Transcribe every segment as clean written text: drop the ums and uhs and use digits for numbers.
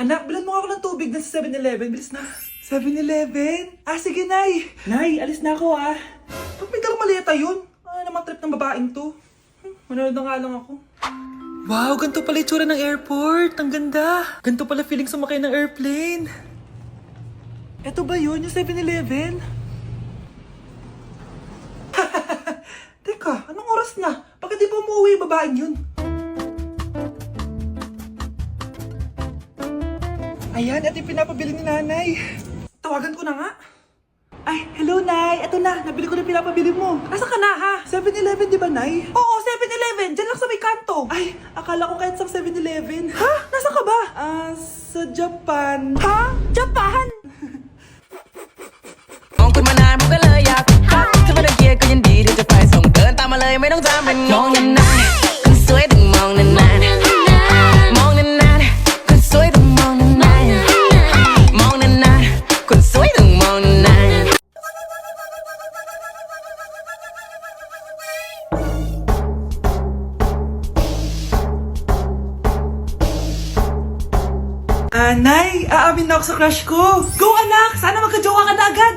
Anak, bilan mo ako ng tubig na sa 7-Eleven. Bilis na. 7-Eleven? Ah, sige, Nay. Nay, alis na ako, ah. Ba't may dalang maleta yun? Ano naman trip ng babaeng to? Manonood na nga lang ako. Wow, ganito pala itsura ng airport. Ang ganda. Ganito pala feeling sumakay ng airplane. Eto ba yun, yung 7-Eleven? Teka, anong oras na? Bakit di pa umuwi yung babaeng yun? Ayan, ito yung pinapabili ni nanay. Tawagan ko na nga. Ay, hello, Nay. Eto na, nabili ko na yung pinapabili mo. Nasaan ka na, ha? 7-Eleven, di ba, Nay? Oo, 7-Eleven. Diyan lang sa may kanto. Ay, akala ko kahit sa 7-Eleven. Ha? Nasaan ka ba? Sa Japan. Ha? Japan? มองคุณมานานผมก็เลยอยากรักถ้าไม่ได้เกียร์ก็ยินดีที่จะไปส่งเดินตามมาเลยไม่ต้องจำเป็นมองนานๆคนสวยต้องมองนานๆมองนานๆคนสวยต้องมองนานๆมองนานๆคนสวยต้องมองนานๆ Nay, aamin na ako sa crush ko. Go, anak! Sana magka-jowa ka na agad.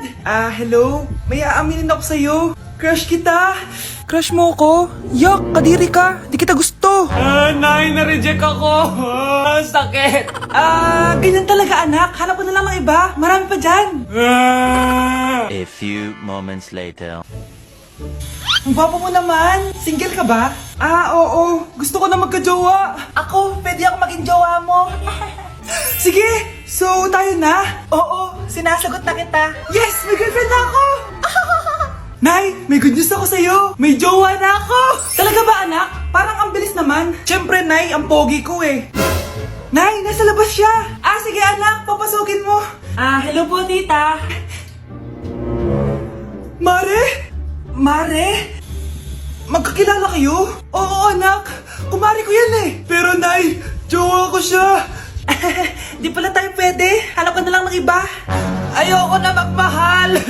Hello? May aaminin ako sa'yo. Crush kita. Crush mo ko? Yak, kadiri ka. Di kita gusto. Nay, na-reject ako. Sakit. Ganyan talaga, anak. Hanap ko na lang ng iba. Marami pa dyan. A few moments later. Ang gwapo mo naman. Single ka ba? Oo. Gusto ko na magka-jowa. Ako, pwede ako maging jowa mo. Sige, so tayo na? Oo, sinasagot na kita. Yes, may girlfriend na ako! Nay, may good news ako sa'yo. May jowa na ako! Talaga ba, anak? Parang ang bilis naman. Siyempre, Nay, ang pogi ko eh. Nay, nasa labas siya. Sige anak, papasukin mo. Hello po, tita. Mare? Mare? Magkakilala kayo? Oo, anak. Kumari ko yan eh. Pero, Nay, jowa ko siya. Di pala tayo pwede. Hanap ka na lang ng iba. Ayoko na magmahal.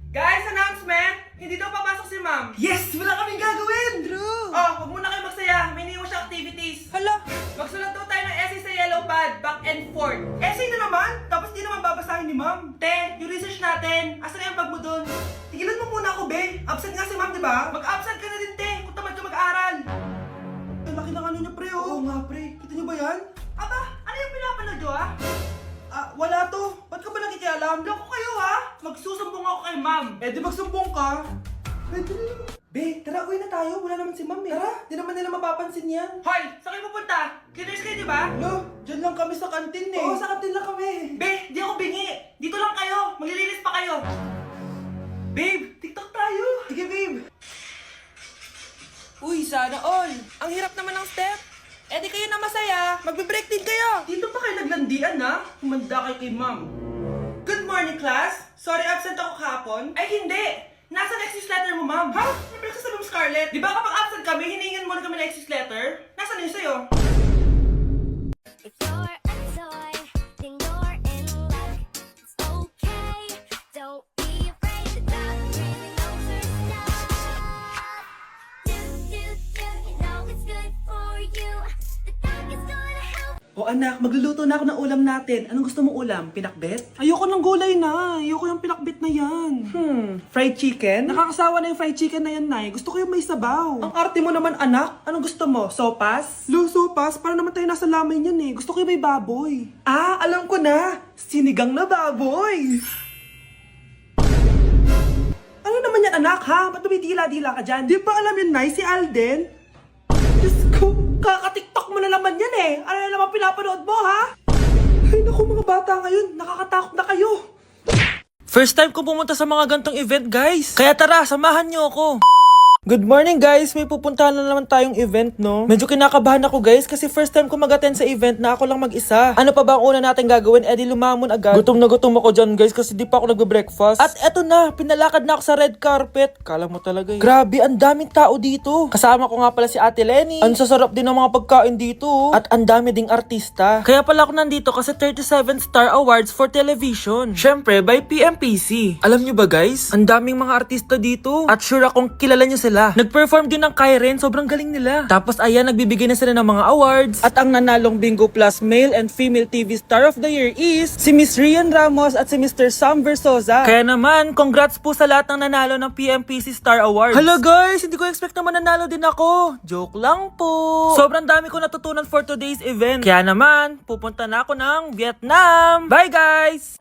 Guys, announcement! Hindi daw papasok si ma'am. Yes! Wala kaming gagawin! True! Huwag muna kayo magsaya. May iniwan siya activities. Hala! Magsulat daw tayo ng essay sa yellow pad, back and forth. Essay na naman? Tapos di naman babasahin ni ma'am. Te, yung research natin. Asan na yung bag mo dun? Tigilan mo muna ako, be. Absent nga si ma'am, di ba? Mag-absent ka na din, te. Kung tamad ka mag-aral. Ang laki ng ano niya, pre, oh. Oo nga, pre. Kita niyo ba yan? Aba, ano yung pinapanood nyo, wala to. Ba't ka ba nakikialam? Loko kayo, ha? Magsusumbong ako kay ma'am. Di magsumbong ka. Pwede na yun. Be, tara, uwi na tayo. Wala naman si ma'am, eh. Tara, di naman nila mapapansin yan. Hoy, saan kayo pupunta? Cleaners kayo, di ba? No, dyan lang kami sa kantin, eh. Oo, sa kantin lang kami. Be, di ako bingi. Dito lang kayo. Maglilinis pa kayo. Babe, TikTok tayo. Sige, babe. Uy, sana all. Ang hirap naman ng step. Di kayo na masaya. Magbe-break din kayo. Dito pa kayo naglandian, ha? Humanda kayo kay ma'am. Good morning, class. Sorry, absent ako kahapon. Ay, hindi. Nasa excuse letter mo, ma'am. Ha? May breakfast sa Scarlett. Di ba kapag absent kami, hiningan mo na kami ng excuse letter? Nasaan yun sa'yo? If you're a toy, then you're in luck. It's okay, don't be afraid to not really know your stuff. Do, you know it's good for you. The dog is gonna help. O anak, magluluto na ako ng ulam natin. Anong gusto mong ulam? Pinakbet? Ayoko ng gulay na. Ayoko yung pinakbet na yan. Fried chicken? Nakakasawa na yung fried chicken na yan, Nay. Gusto ko yung may sabaw. Ang arte mo naman, anak. Anong gusto mo? Sopas? Sopas? Para naman tayo nasa lamay yan eh. Gusto ko yung may baboy. Alam ko na. Sinigang na baboy. Ano naman yan, anak, ha? Ba't tumitila-dila ka dyan? Di ba alam yun, Nay? Si Alden? Diyos ko, kaka-tiktok mo na naman yan eh. Ano na naman pinapanood mo, ha? Ay naku, mga bata ngayon, nakakatakot na kayo. First time ko pumunta sa mga gantong event, guys. Kaya tara, samahan niyo ako. Good morning, guys. May pupuntahan na naman tayong event, no? Medyo kinakabahan ako, guys, kasi first time ko mag-attend sa event na ako lang mag-isa. Ano pa ba ang una natin gagawin? Di lumamon agad. Gutom na gutom ako dyan, guys, kasi di pa ako nagbe-breakfast. At eto na, pinalakad na ako sa red carpet. Kala mo talaga eh. Grabe, ang daming tao dito. Kasama ko nga pala si Ate Lenny. Ang sasarap din ng mga pagkain dito. At ang dami ding artista. Kaya pala ako nandito kasi 37 Star Awards for Television. Syempre, by PMPC. Alam nyo ba, guys? Ang daming mga artista dito. At sure akong kilala nyo sila. sila. Nag-perform din ng Kairen, sobrang galing nila. Tapos ayan, nagbibigay na sila ng mga awards. At ang nanalong Bingo Plus Male and Female TV Star of the Year is si Miss Rian Ramos at si Mr. Sam Versosa. Kaya naman, congrats po sa lahat ng nanalo ng PMPC Star Awards. Hello guys, hindi ko expect na mananalo din ako. Joke lang po. Sobrang dami ko natutunan for today's event. Kaya naman, pupunta na ako ng Vietnam. Bye guys!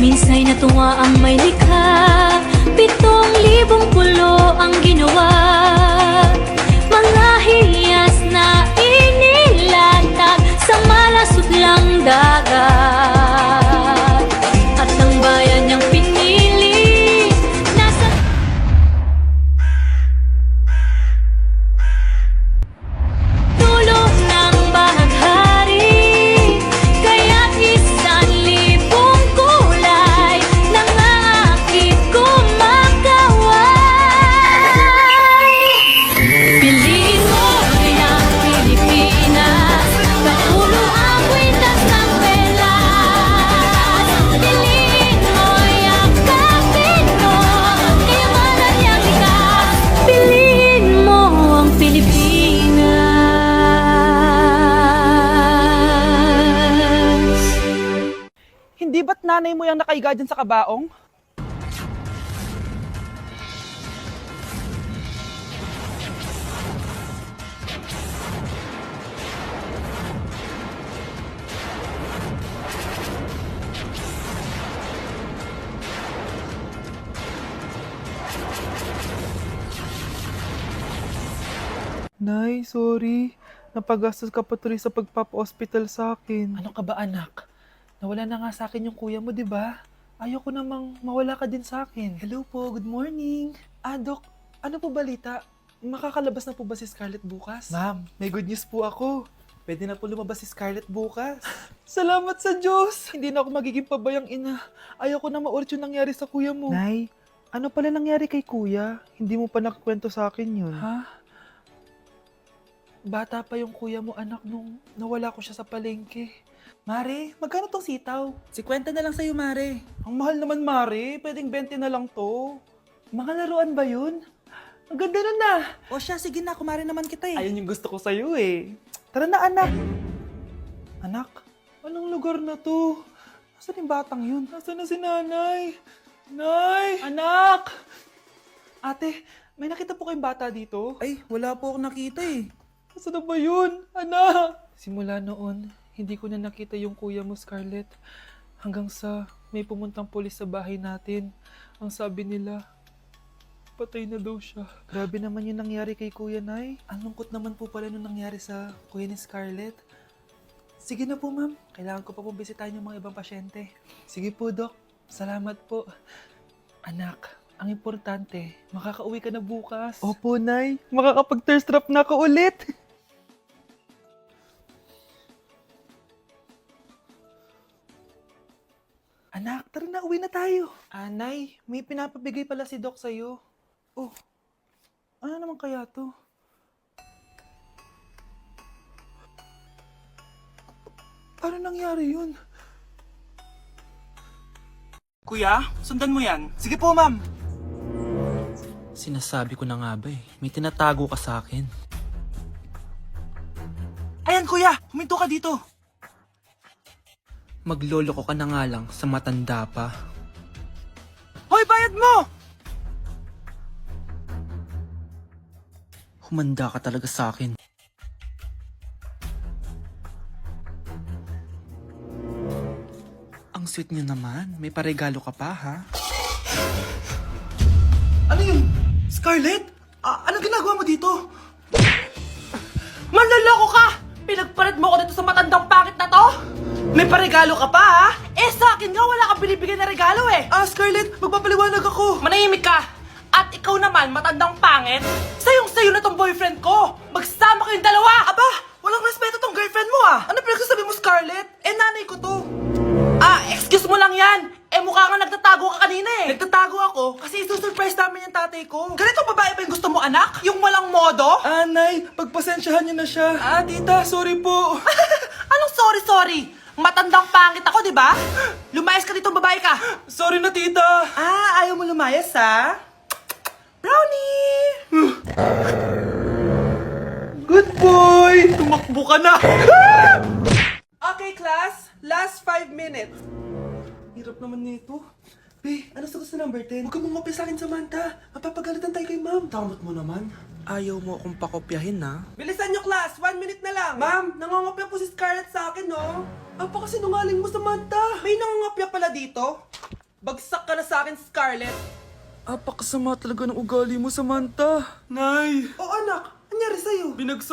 Minsa'y natuwa ang may likha, 7,000 pulo ang ginawa. Mga hiyas na inilatag sa malasudlang dagat. At ang bayan niyang pinili, nasa dulo ng bahaghari. Kaya't 1,000 kulay nangangakit kumakaway. Piliin mo rin ang Pilipinas, kaulo ang kwintas ng pelas. Piliin mo, yakapin mo, kayamanan niyang likas. Piliin mo ang Pilipinas. Hindi ba't nanay mo yung nakaiga dyan sa kabaong? Nay, sorry. Napagastos ka pa tuloy sa pagpapa-hospital sa akin. Ano ka ba anak? Nawala na nga sa akin yung kuya mo, di ba? Ayoko namang mawala ka din sa akin. Hello po, good morning. Dok, ano po balita? Makakalabas na po ba si Scarlett bukas? Ma'am, may good news po ako. Pwede na po lumabas si Scarlett bukas. Salamat sa Diyos! Hindi na ako magiging pabayang ina. Ayoko na maulit yung nangyari sa kuya mo. Nay, ano pala nangyari kay kuya? Hindi mo pa nakakwento sa akin yun. Ha? Bata pa yung kuya mo, anak, nung nawala ko siya sa palengke. Mare, magkano tong sitaw? 50 na lang sa'yo, Mare. Ang mahal naman, Mare. Pwedeng 20 na lang to. Mga laruan ba yun? Ang ganda nun na. O siya, sige na, kumare naman kita eh. Ayun yung gusto ko sa'yo eh. Tara na, anak. Anak, anong lugar na to? Nasaan yung batang yun? Nasaan na si nanay? Nay! Anak! Ate, may nakita po kayong bata dito? Ay, wala po akong nakita eh. Nasaan na ba yun? Anak! Simula noon, hindi ko na nakita yung kuya mo, Scarlett. Hanggang sa may pumuntang pulis sa bahay natin. Ang sabi nila, patay na daw siya. Grabe naman yung nangyari kay Kuya Nay. Ang lungkot naman po pala nung nangyari sa kuya ni Scarlett. Sige na po, ma'am. Kailangan ko pa po bisitahin yung mga ibang pasyente. Sige po, Dok. Salamat po. Anak, ang importante, makakauwi ka na bukas. Opo, Nay. Makakapag-thirst trap na ako ulit. Anak, tara na, uwi na tayo. Nay, may pinapabigay pala si Doc sa'yo. Oh, ano naman kaya to? Paano nangyari yun? Kuya, sundan mo yan. Sige po, ma'am. Sinasabi ko na nga ba eh, may tinatago ka sa akin. Ayan kuya, huminto ka dito. Magloloko ka na nga lang sa matanda pa. Hoy, bayad mo! Humanda ka talaga sa akin. Ang sweet niyo naman. May paregalo ka pa, ha? Ano yun? Scarlett? Anong ginagawa mo dito? Manloloko ka! Pinagpalit mo ko dito sa matandang pangit na to? May paregalo ka pa, ha? Eh, sa akin nga, wala kang binibigyan na regalo, eh. Scarlett, magpapaliwanag ako. Manahimik ka. At ikaw naman, matandang pangit, sayong-sayo na tong boyfriend ko. Magsama kayong dalawa. Aba, walang respeto tong girlfriend mo, ah. Ano pinagsasabi mo, Scarlett? Eh, nanay ko to. Excuse mo lang yan. Eh, mukha nga nagtatago ka kanina, eh. Nagtatago ako kasi isusurprise namin yung tatay Pasensyahan niyo na siya. Ah, tita, sorry po. Anong sorry? Matandang pangit ako, di ba? Lumayas ka dito, babae ka. Sorry na, tita. Ah, ayaw mo lumayas, ha? Brownie! Good boy! Tumakbo ka na! Okay, class. Last 5 minutes. Hirap naman nito. Be, ano sagot sa number 10? Huwag ka mong sa akin, Samantha. Mapapagalitan tayo kay ma'am. Tamot mo naman. Ayaw mo akong pakopyahin, ha? Bilisan nyo, class! 1 minute na lang! Ma'am, nangangopya po si Scarlett sa akin, no? Apakasinungaling mo, Samantha! May nangangopya pala dito? Bagsak ka na sa akin, Scarlett! Apakasama talaga ng ugali mo, Samantha! Nay! Oo, anak! Anyari sa'yo? Binagsak